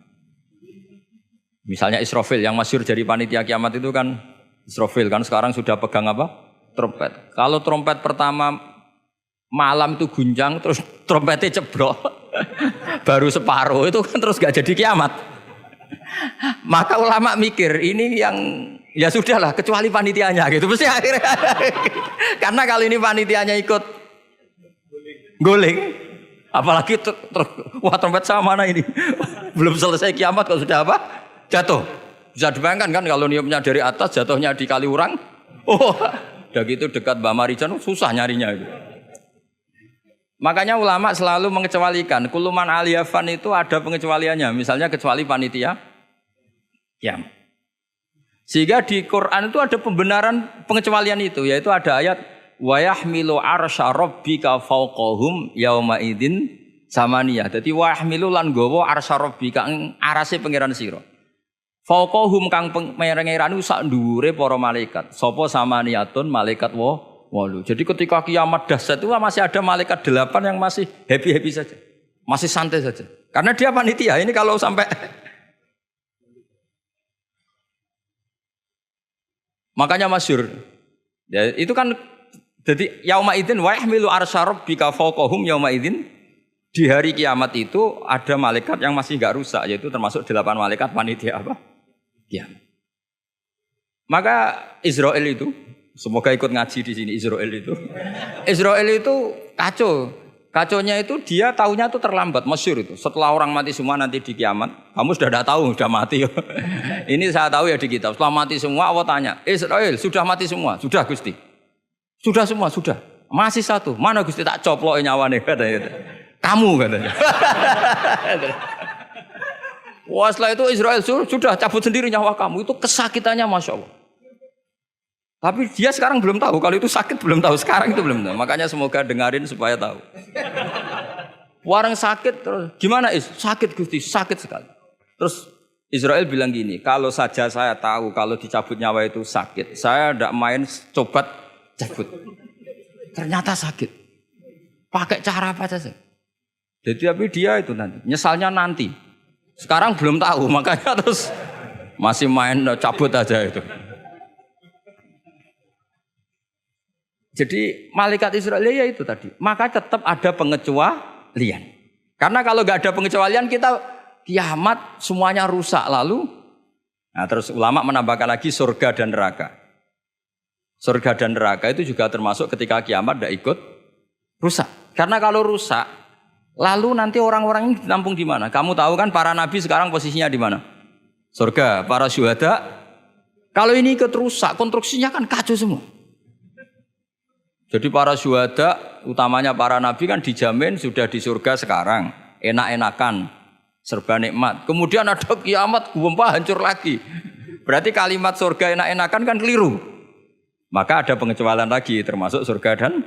Misalnya Israfil yang masyhur jadi panitia kiamat itu kan Israfil kan sekarang sudah pegang apa? Trompet. Kalau trompet pertama malam itu gunjang terus trompetnya cebrok baru separuh itu kan terus gak jadi kiamat. Maka ulama mikir ini yang ya sudahlah kecuali panitianya gitu mesti akhirnya. Karena kalau ini panitianya ikut guling apalagi wah trompet sama mana ini belum selesai kiamat kalau sudah apa jatuh. Bisa dibayangkan kan kalau niupnya dari atas jatuhnya di Kaliurang. Oh udah gitu dekat Mbak Marijan susah nyarinya itu. Makanya ulama selalu mengecualikan kuluman aliyafan itu ada pengecualiannya. Misalnya kecuali panitia kiamat. Sehingga di Quran itu ada pembenaran pengecualian itu. Yaitu ada ayat wa yahmilu arsya rabbika fawqahum yauma idzin samaniyah. Jadi wa yahmilu lan gawa arsya rabbika arase pangeran sira. Fauqahum kang pangeran sak dhuwure para malaikat. Sapa samaniyatun malaikat 8. Jadi ketika kiamat dahsyat itu masih ada malaikat 8 yang masih happy-happy saja. Masih santai saja. Karena dia panitia. Ini kalau sampai makanya masyhur. Ya, itu kan jadi yauma idzin wa yahmilu arsya rabbika fauqahum yauma idzin. Di hari kiamat itu ada malaikat yang masih enggak rusak yaitu termasuk 8 malaikat panitia apa? Ya. Maka Israel itu, semoga ikut ngaji di sini Israel itu kacau. Kacaunya itu dia tahunya itu terlambat, masyhur itu. Setelah orang mati semua nanti di kiamat, kamu sudah tidak tahu, sudah mati. Ini saya tahu ya di kitab. Setelah mati semua Allah tanya, Israel sudah mati semua? Sudah Gusti. Sudah semua, sudah. Masih satu. Mana Gusti tak coplok nyawane katanya. Kamu katanya. Wah setelah itu Israel sudah cabut sendiri nyawa kamu. Itu kesakitannya Masya Allah. Tapi dia sekarang belum tahu. Kalau itu sakit belum tahu. Sekarang itu belum tahu. Makanya semoga dengarin supaya tahu. Orang sakit terus. Gimana Is? Sakit Gusti. Sakit sekali. Terus Israel bilang gini. Kalau saja saya tahu kalau dicabut nyawa itu sakit. Saya tidak main coba cabut. Ternyata sakit. Pakai cara apa saja. Jadi tapi dia itu nanti. Nyesalnya nanti. Sekarang belum tahu, makanya terus masih main cabut aja itu. Jadi malaikat Israel ya itu tadi. Maka tetap ada pengecualian. Karena kalau nggak ada pengecualian kita kiamat semuanya rusak lalu. Nah terus ulama menambahkan lagi surga dan neraka. Surga dan neraka itu juga termasuk ketika kiamat tidak ikut rusak. Karena kalau rusak lalu nanti orang-orang ini ditampung di mana? Kamu tahu kan para nabi sekarang posisinya di mana? Surga. Para syuhada Kalau ini ikut rusak, konstruksinya kan kacau semua. Jadi para syuhada, utamanya para nabi kan dijamin sudah di surga sekarang, enak-enakan, serba nikmat. Kemudian ada kiamat, gempa hancur lagi. Berarti kalimat surga enak-enakan kan keliru. Maka ada pengecualian lagi, termasuk surga dan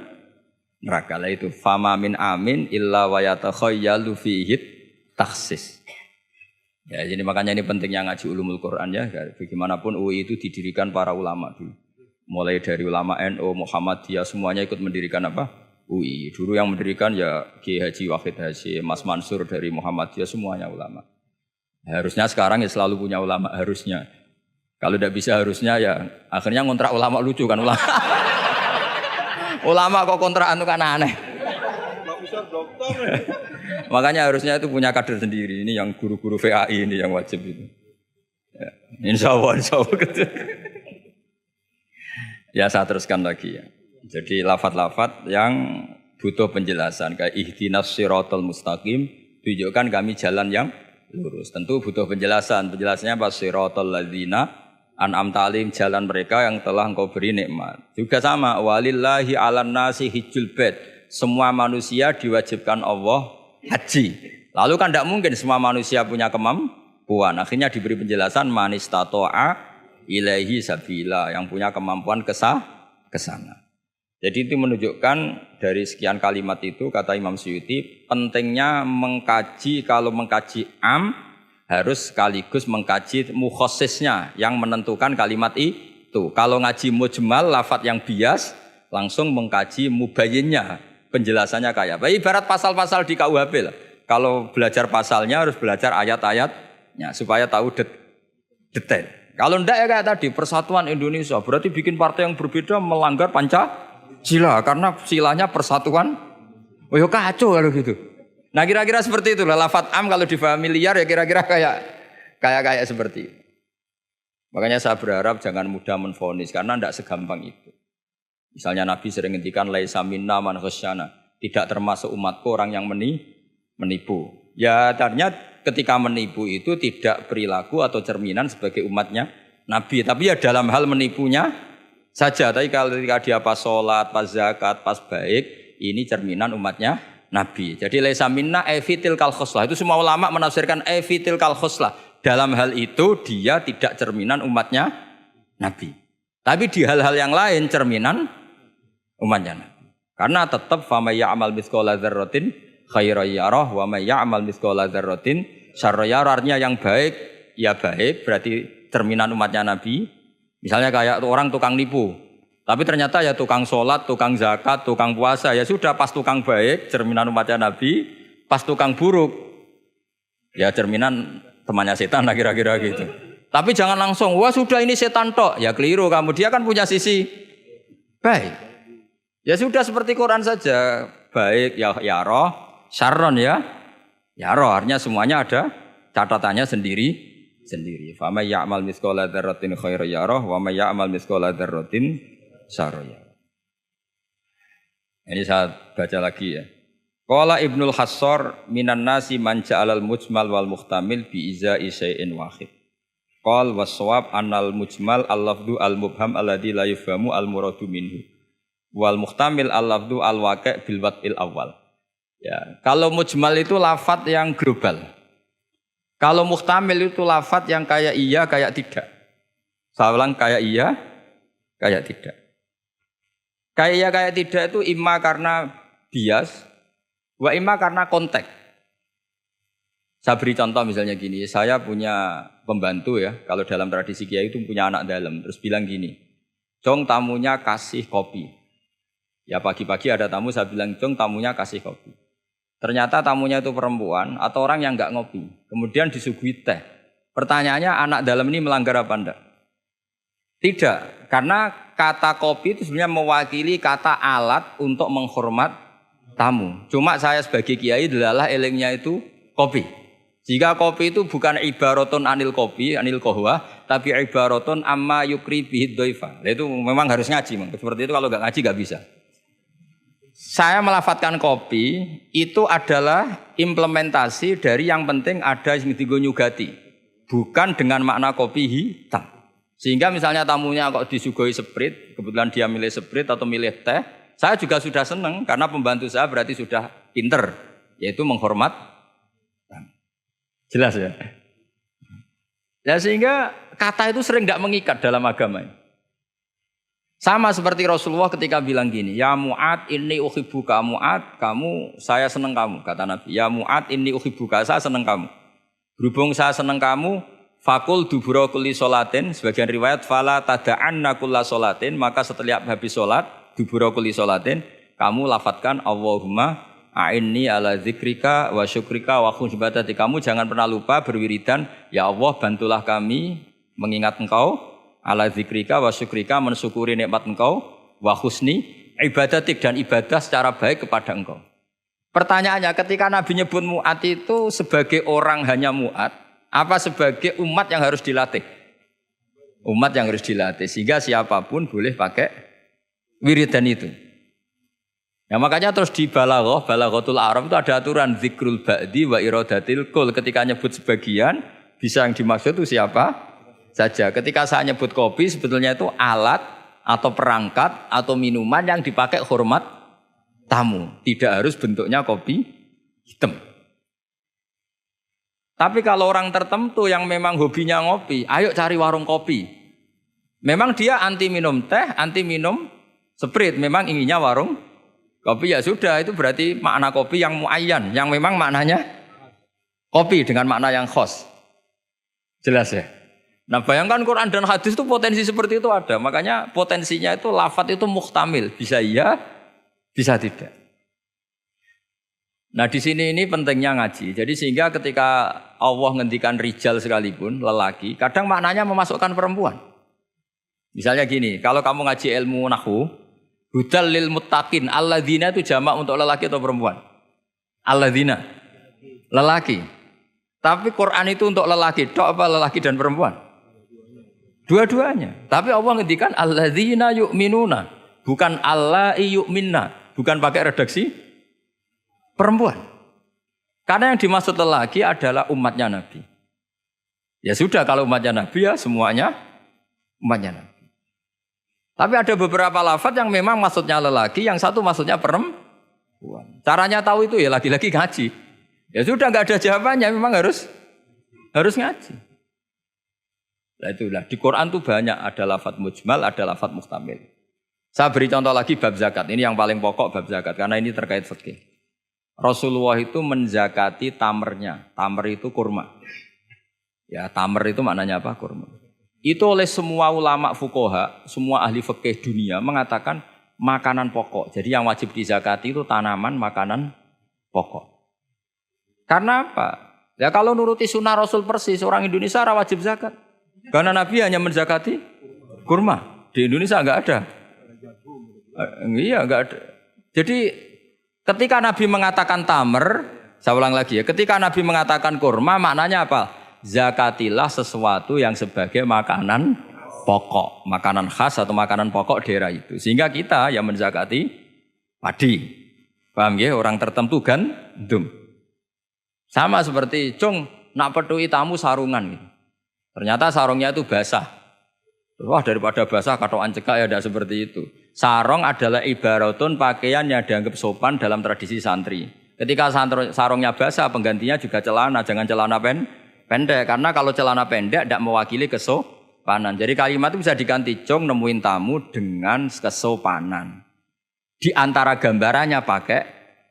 neraka. Lah itu fama min amin illa wa yatakhayyalu fihi takhsis. Ya, jadi makanya ini pentingnya ngaji ulumul Quran ya. Bagaimanapun UI itu didirikan para ulama dulu. Mulai dari ulama NU, Muhammadiyah semuanya ikut mendirikan apa? UI. Dulu yang mendirikan ya Kiai Haji Wahid Hasyim, Mas Mansur dari Muhammadiyah semuanya ulama. Harusnya sekarang ya selalu punya ulama harusnya. Kalau tidak bisa harusnya ya akhirnya ngontrak ulama lucu kan ulama. Ulama kok kontrakan itu kan aneh. Makanya harusnya itu punya kader sendiri. Ini yang guru-guru VAI ini yang wajib itu. Ya, insya Allah gitu. Ya saya teruskan lagi ya. Jadi lafaz-lafaz yang butuh penjelasan kayak ihdinas siratal mustaqim, tunjukkan kami jalan yang lurus. Tentu butuh penjelasan. Penjelasannya apa? Siratal ladzina an'amta alaihim, jalan mereka yang telah Engkau beri nikmat. Juga sama walillahi 'alan nasi hijjul bait. Semua manusia diwajibkan Allah haji. Lalu kan tidak mungkin semua manusia punya kemampuan. Akhirnya diberi penjelasan manistato'a ilaihi sabila, yang punya kemampuan ke sana. Jadi itu menunjukkan dari sekian kalimat itu kata Imam Suyuti pentingnya mengkaji, kalau mengkaji harus sekaligus mengkaji mukhassisnya yang menentukan kalimat itu. Kalau ngaji mujmal lafaz yang bias langsung mengkaji mubayyinnya. Penjelasannya kayak apa? Ibarat pasal-pasal di KUHP lah. Kalau belajar pasalnya harus belajar ayat-ayatnya supaya tahu detail. Kalau enggak ya kayak tadi persatuan Indonesia berarti bikin partai yang berbeda melanggar Pancasila karena silanya persatuan. Oh ya kacau kalau gitu. Nah kira-kira seperti itulah lafaz kalau difahami liar ya kira-kira kayak seperti itu. Makanya saya berharap jangan mudah menvonis karena enggak segampang itu. Misalnya Nabi sering ngendikan laisa minna man khasyana, tidak termasuk umatku orang yang menipu. Ya artinya ketika menipu itu tidak perilaku atau cerminan sebagai umatnya Nabi, tapi ya dalam hal menipunya saja. Tapi kalau ketika dia pas sholat, pas zakat, pas baik, ini cerminan umatnya Nabi. Jadi laisa minna fitil kal khoslah. Itu semua ulama menafsirkan fitil kal khoslah. Dalam hal itu dia tidak cerminan umatnya Nabi. Tapi di hal-hal yang lain cerminan umatnya Nabi. Karena tetap famay ya'mal mithqala dzarratin khairan yarah wa may ya'mal mithqala dzarratin syarran yarah. Artinya yang baik ya baik berarti cerminan umatnya Nabi. Misalnya kayak orang tukang nipu. Tapi ternyata ya tukang sholat, tukang zakat, tukang puasa ya sudah pas tukang baik cerminan umatnya Nabi, pas tukang buruk ya cerminan temannya setan lah kira-kira gitu. Tapi jangan langsung wah sudah ini setan tok. Ya keliru kamu, dia kan punya sisi baik. Ya sudah seperti Quran saja, baik ya roh, syarron ya roh, artinya semuanya ada catatannya sendiri. Fa may ya'mal mithqala dzarratin khairan yarah wa may ya'mal mithqala dzarratin syarran yarah. Ini saya baca lagi ya. Qala Ibnul Hassar minan nasi man ja'alal mujmal wal muhtamil bi izai syai'in wahid. Qal was-shawab annal mujmal al-lafdu al-mubham alladzi la yufhamu al-muradu minhu. Wal muhtamil al-lafdu al-waqi' bil wad'il awal. Ya, kalau mujmal itu lafaz yang global. Kalau muhtamil itu lafaz yang kayak iya, kayak tidak. Saya ulang kayak iya, kayak tidak. Kayak iya, kayak tidak itu imma karena bias, wa imma karena konteks. Saya beri contoh misalnya gini, saya punya pembantu ya, kalau dalam tradisi kiai itu punya anak dalam, terus bilang gini, "Jong tamunya kasih kopi." Ya pagi-pagi ada tamu, saya bilang, "Jong tamunya kasih kopi." Ternyata tamunya itu perempuan atau orang yang enggak ngopi. Kemudian disuguhi teh. Pertanyaannya anak dalam ini melanggar apa enggak? Tidak, karena kata kopi itu sebenarnya mewakili kata alat untuk menghormat tamu. Cuma saya sebagai kiai adalah elingnya itu kopi. Jika kopi itu bukan ibaratun anil kopi, anil kohwa, tapi ibaratun amma yukri bihid doifa. Itu memang harus ngaji. Seperti itu kalau enggak ngaji enggak bisa. Saya melafatkan kopi itu adalah implementasi dari yang penting ada yang digo nyugati. Bukan dengan makna kopi hitam. Sehingga misalnya tamunya kok disuguhi sprit, kebetulan dia milih sprit atau milih teh, saya juga sudah senang karena pembantu saya berarti sudah pinter, yaitu menghormat. Jelas ya? Ya sehingga kata itu sering tidak mengikat dalam agama. Sama seperti Rasulullah ketika bilang gini, ya Mu'ad inni uhibbuka, Mu'ad kamu, saya senang kamu, kata Nabi. Ya Mu'ad inni uhibbuka, saya senang kamu. Berhubung saya senang kamu, fakul dubura kulli sholatin, sebagian riwayat fala tada'anna kulla sholatin, maka setiap habis sholat dubura kulli sholatin, kamu lafadzkan Allahumma a'inni ala zikrika wa syukrika wa husni ibadati. Kamu jangan pernah lupa berwiridan, ya Allah bantulah kami mengingat Engkau, ala zikrika wa syukrika, mensyukuri nikmat Engkau, wa husni ibadatik, dan ibadah secara baik kepada Engkau. Pertanyaannya, ketika Nabi nyebut Mu'ad itu sebagai orang hanya Mu'ad, apa sebagai umat yang harus dilatih? Umat yang harus dilatih, sehingga siapapun boleh pakai wiridan itu. Ya makanya terus di balaghatul Arab itu ada aturan zikrul ba'di wa iradatil kul. Ketika nyebut sebagian, bisa yang dimaksud itu siapa saja. Ketika saya nyebut kopi, sebetulnya itu alat atau perangkat atau minuman yang dipakai hormat tamu, tidak harus bentuknya kopi hitam. Tapi kalau orang tertentu yang memang hobinya ngopi, ayo cari warung kopi. Memang dia anti minum teh, anti minum sprit, memang inginnya warung kopi, ya sudah, itu berarti makna kopi yang muayyan, yang memang maknanya kopi dengan makna yang khos. Jelas ya? Nah bayangkan Quran dan hadis itu potensi seperti itu ada, makanya potensinya itu lafadz itu muhtamil, bisa iya, bisa tidak. Nah di sini ini pentingnya ngaji. Jadi sehingga ketika Allah ngendikan rijal sekalipun, lelaki, kadang maknanya memasukkan perempuan. Misalnya gini, kalau kamu ngaji ilmu nahwu, hudal lil muttaqin, alladzina itu jamak untuk lelaki atau perempuan? Alladzina, lelaki. Tapi Quran itu untuk lelaki, tok apa lelaki dan perempuan? Dua-duanya. Tapi Allah ngendikan alladzina yu'minuna, bukan allai yu'minna. Bukan pakai redaksi perempuan. Karena yang dimaksud lelaki adalah umatnya Nabi. Ya sudah, kalau umatnya Nabi ya semuanya umatnya Nabi. Tapi ada beberapa lafaz yang memang maksudnya lelaki, yang satu maksudnya perempuan. Caranya tahu itu ya lagi-lagi ngaji. Ya sudah, nggak ada jawabannya, memang harus ngaji. Nah itulah, di Quran tuh banyak ada lafaz mujmal, ada lafaz muhtamil. Saya beri contoh lagi bab zakat. Ini yang paling pokok bab zakat karena ini terkait fikih. Rasulullah itu menzakati tamernya. Tamer itu kurma. Ya, tamer itu maknanya apa? Kurma. Itu oleh semua ulama fuqaha, semua ahli fikih dunia mengatakan makanan pokok. Jadi yang wajib dizakati itu tanaman, makanan pokok. Karena apa? Ya kalau nuruti sunnah Rasul persis, orang Indonesia wajib zakat. Karena Nabi hanya menzakati kurma. Di Indonesia enggak ada. Iya, enggak ada. Jadi ketika Nabi mengatakan tamer, saya ulang lagi ya, ketika Nabi mengatakan kurma maknanya apa? Zakatilah sesuatu yang sebagai makanan pokok, makanan khas atau makanan pokok daerah itu. Sehingga kita yang menzakati padi. Paham ya? Orang tertentu gandum. Sama seperti cung nak petui tamu sarungan gitu. Ternyata sarungnya itu basah. Wah, daripada basah katokan cekak ya, tidak seperti itu. Sarung adalah ibaratun pakaian yang dianggap sopan dalam tradisi santri. Ketika sarungnya basah, penggantinya juga celana, jangan celana pendek. Karena kalau celana pendek tidak mewakili kesopanan. Jadi kalimat itu bisa diganti, cung nemuin tamu dengan kesopanan. Di antara gambarannya pakai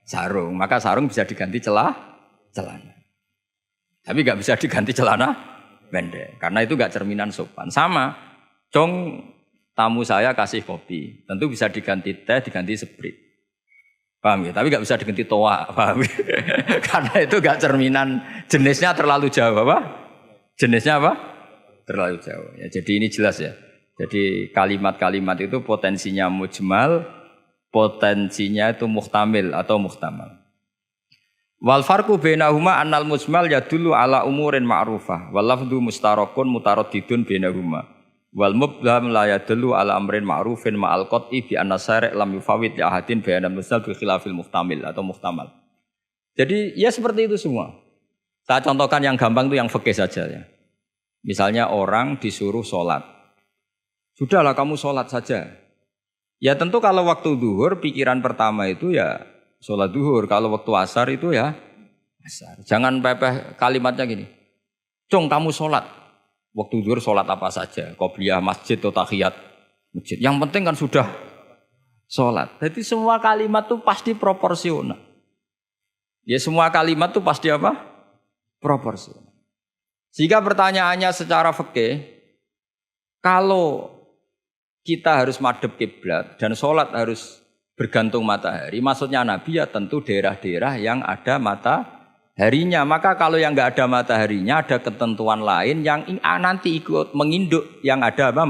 sarung, maka sarung bisa diganti celana. Tapi nggak bisa diganti celana pendek, karena itu nggak cerminan sopan. Sama, cung tamu saya kasih kopi, tentu bisa diganti teh, diganti sprit. Paham ya? Tapi nggak bisa diganti toa, paham ya? Karena itu nggak cerminan, jenisnya terlalu jauh, apa? Jenisnya apa? Terlalu jauh. Ya, jadi ini jelas ya. Jadi kalimat-kalimat itu potensinya mujmal, potensinya itu muhtamil atau muhtamal. Wal farqu bainahuma annal mujmal yadullu ala umurin ma'rufah wal lafdhu mustarakun mutaraddidun bainahuma. Wal mubham la yadullu ala amrin ma'rufin ma'al qat'i bi anna syari' lam yufawwid li ahadin bayanan musnad bi khilafil muhtamil atau muhtamal. Jadi ya seperti itu semua. Saya contohkan yang gampang itu yang fikih saja ya. Misalnya orang disuruh sholat. Sudahlah kamu sholat saja. Ya tentu kalau waktu duhur pikiran pertama itu ya sholat duhur. Kalau waktu asar itu ya asar. Jangan pepeh kalimatnya gini. Cung kamu sholat. Waktu duhur sholat apa saja. Qobliyah masjid atau tahiyat masjid. Yang penting kan sudah sholat. Jadi semua kalimat itu pasti proporsional. Ya semua kalimat itu pasti apa? Proporsional. Sehingga pertanyaannya secara fikih, kalau kita harus madhep kiblat dan sholat harus bergantung matahari, maksudnya Nabi ya tentu daerah-daerah yang ada mataharinya. Maka kalau yang nggak ada mataharinya, ada ketentuan lain yang nanti ikut menginduk yang ada apa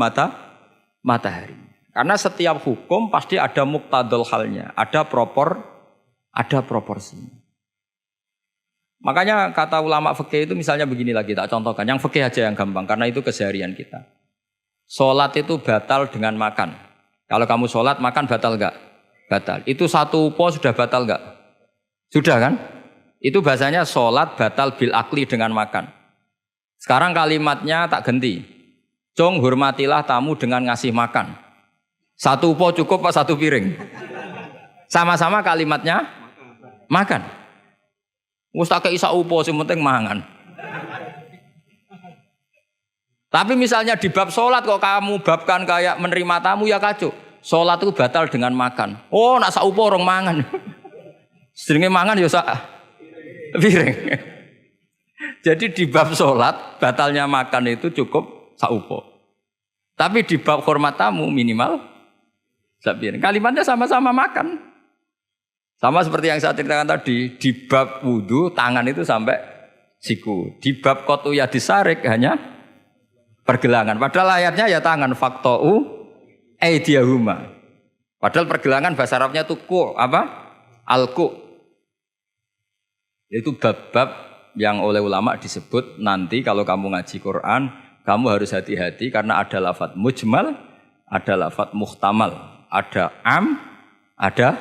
matahari. Karena setiap hukum pasti ada muqtadul halnya, ada proporsinya. Makanya kata ulama fikih itu misalnya begini lagi, tak contohkan. Yang fikih aja yang gampang, karena itu keseharian kita. Sholat itu batal dengan makan. Kalau kamu sholat, makan batal enggak? Batal. Itu satu upo sudah batal enggak? Sudah kan? Itu bahasanya sholat batal bil akli dengan makan. Sekarang kalimatnya tak ganti. Cung hormatilah tamu dengan ngasih makan. Satu upo cukup apa satu piring? Sama-sama kalimatnya makan. Wis tak kei sak upo sing penting mangan. Tapi misalnya di bab sholat kok kamu babkan kayak menerima tamu ya kacau. Sholat itu batal dengan makan. Oh nak saupo orang mangan. Seringnya mangan ya sak piring. Jadi di bab sholat batalnya makan itu cukup saupo. Tapi di bab hormat tamu minimal sak piring. Kalimatnya sama-sama makan. Sama seperti yang saya ceritakan tadi. Di bab wudu tangan itu sampai siku. Di bab kotu ya disarik hanya pergelangan. Padahal ayatnya ya tangan faktou aidiyahuma. Padahal pergelangan bahasa Arabnya itu ku apa? Alku. Itu bab-bab yang oleh ulama disebut nanti kalau kamu ngaji Quran, kamu harus hati-hati karena ada lafadz mujmal, ada lafadz muhtamal, ada am, ada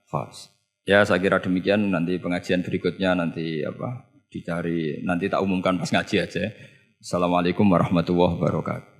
khas. Ya saya kira demikian, nanti pengajian berikutnya nanti apa? Dicari nanti tak umumkan pas ngaji aja. Assalamualaikum warahmatullahi wabarakatuh.